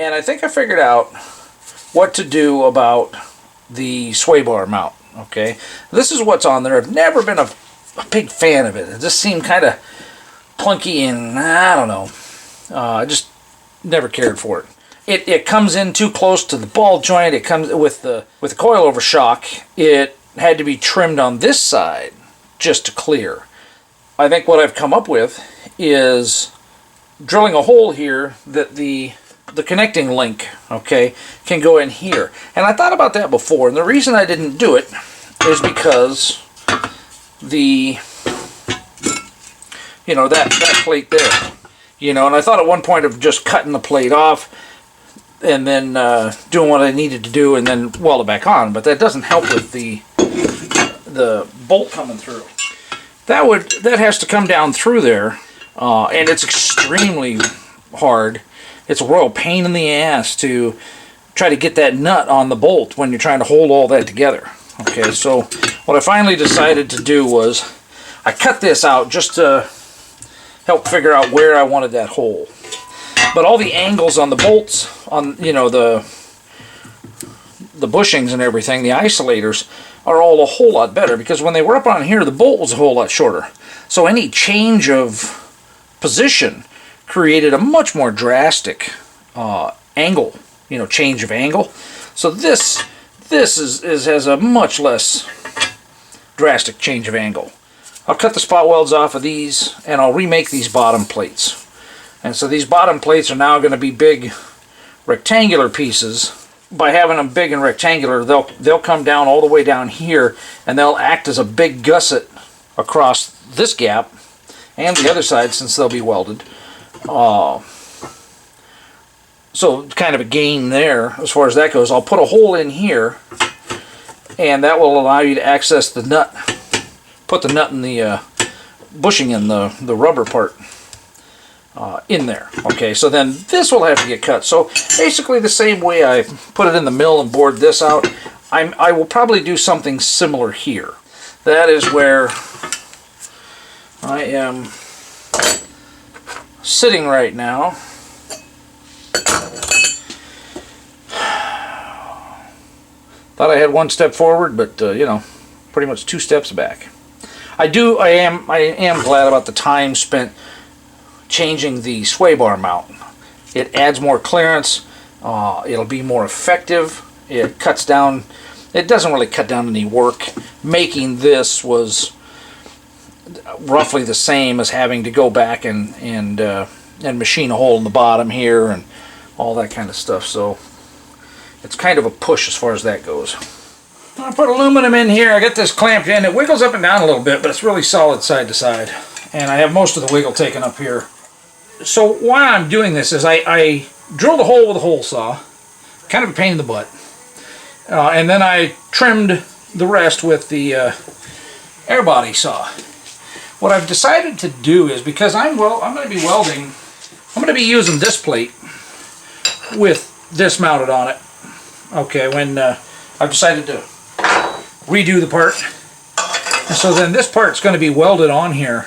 And I think I figured out what to do about the sway bar mount. Okay, this is what's on there. I've never been a big fan of it. It just seemed kind of clunky and I don't know. I just never cared for it. It comes in too close to the ball joint. It comes with the coilover shock. It had to be trimmed on this side just to clear. I think what I've come up with is drilling a hole here that the connecting link, okay, can go in here. And I thought about that before, and the reason I didn't do it is because the, you know, that plate there, you know, and I thought at one point of just cutting the plate off and then doing what I needed to do and then weld it back on, but that doesn't help with the bolt coming through. That has to come down through there, and it's extremely hard. It's a royal pain in the ass to try to get that nut on the bolt when you're trying to hold all that together. Okay, so what I finally decided to do was I cut this out just to help figure out where I wanted that hole. But all the angles on the bolts, on, you know, the bushings and everything, the isolators, are all a whole lot better, because when they were up on here, the bolt was a whole lot shorter. So any change of position created a much more drastic angle, you know, change of angle. So this has a much less drastic change of angle. I'll cut the spot welds off of these and I'll remake these bottom plates. And so these bottom plates are now going to be big rectangular pieces. By having them big and rectangular, they'll come down all the way down here and they'll act as a big gusset across this gap and the other side, since they'll be welded. So kind of a gain there as far as that goes. I'll put a hole in here and that will allow you to access the nut. Put the nut in the bushing in the rubber part in there. Okay, so then this will have to get cut. So basically the same way I put it in the mill and bored this out, I will probably do something similar here. That is where I am sitting right now. Thought I had one step forward, but you know, pretty much 2 steps back. I am glad about the time spent changing the sway bar mount. It adds more clearance. It'll be more effective. It cuts down. It doesn't really cut down any work. Making this was roughly the same as having to go back and machine a hole in the bottom here and all that kind of stuff. So it's kind of a push as far as that goes. I put aluminum in here. I got this clamped in. It wiggles up and down a little bit, but it's really solid side to side. And I have most of the wiggle taken up here. So why I'm doing this is I drilled a hole with a hole saw, kind of a pain in the butt, and then I trimmed the rest with the air body saw. What I've decided to do is, because I'm going to be welding, I'm going to be using this plate with this mounted on it. Okay, when I've decided to redo the part, and so then this part's going to be welded on here,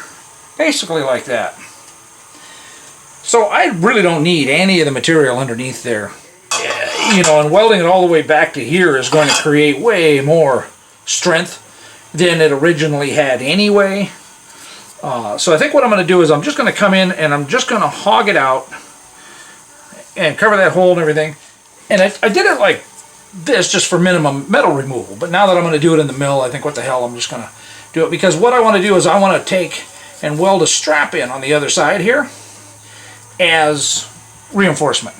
basically like that. So I really don't need any of the material underneath there. You know, and welding it all the way back to here is going to create way more strength than it originally had anyway. So I think what I'm going to do is I'm just going to come in and I'm just going to hog it out and cover that hole and everything. And I did it like this just for minimum metal removal. But now that I'm going to do it in the mill, I think what the hell, I'm just going to do it. Because what I want to do is I want to take and weld a strap in on the other side here as reinforcement.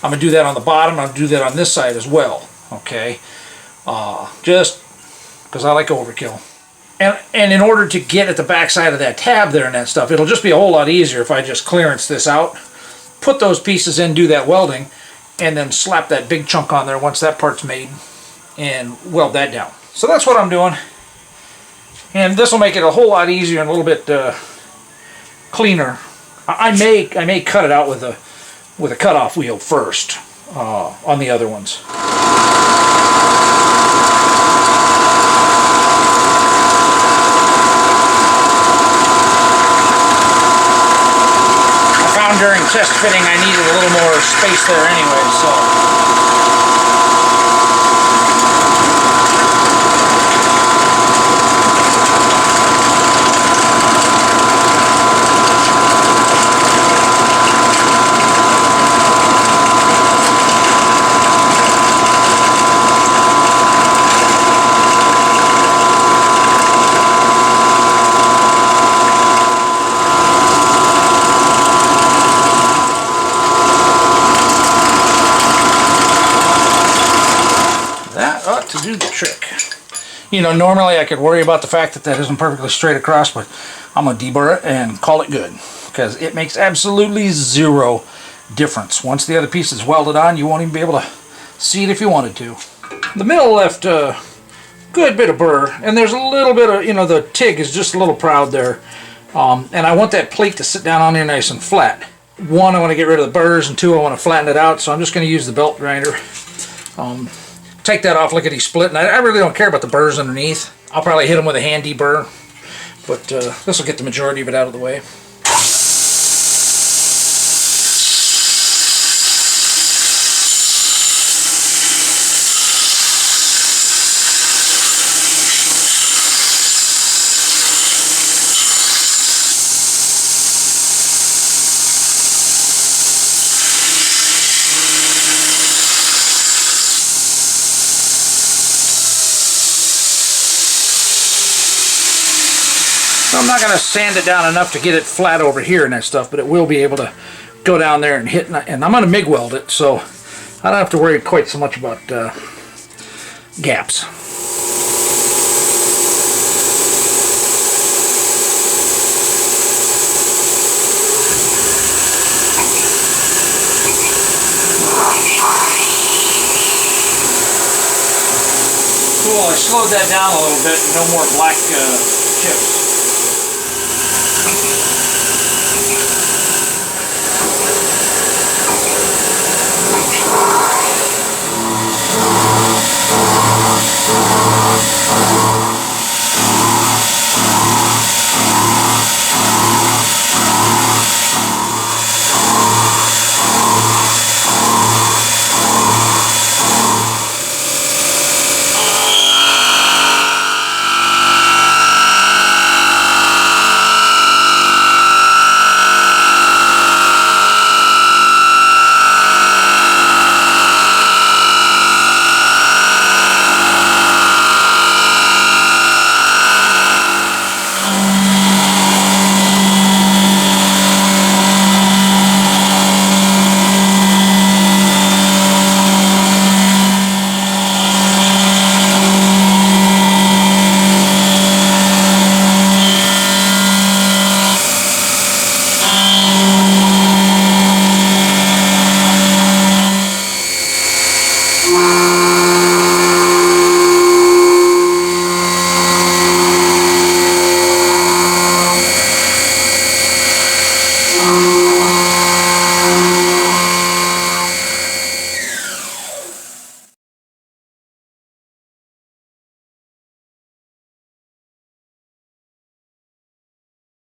I'm going to do that on the bottom. I'm going to do that on this side as well. Okay, just because I like overkill. And in order to get at the back side of that tab there and that stuff, it'll just be a whole lot easier if I just clearance this out, put those pieces in, do that welding, and then slap that big chunk on there once that part's made and weld that down. So that's what I'm doing. And this will make it a whole lot easier and a little bit cleaner. I may cut it out with a cutoff wheel first on the other ones. I found found during test fitting I needed a little more space there anyway, so. That ought to do the trick. You know, normally I could worry about the fact that that isn't perfectly straight across, but I'm going to deburr it and call it good, because it makes absolutely zero difference. Once the other piece is welded on, you won't even be able to see it if you wanted to. The middle left a good bit of burr, and there's a little bit of, you know, the TIG is just a little proud there. And I want that plate to sit down on there nice and flat. One, I want to get rid of the burrs, and two, I want to flatten it out, so I'm just going to use the belt grinder. Take that off lickety-split, and I really don't care about the burrs underneath. I'll probably hit them with a hand deburr, but this will get the majority of it out of the way. So I'm not going to sand it down enough to get it flat over here and that stuff, but it will be able to go down there and hit, and I'm going to MIG weld it, so I don't have to worry quite so much about gaps. Cool, I slowed that down a little bit, no more black chips.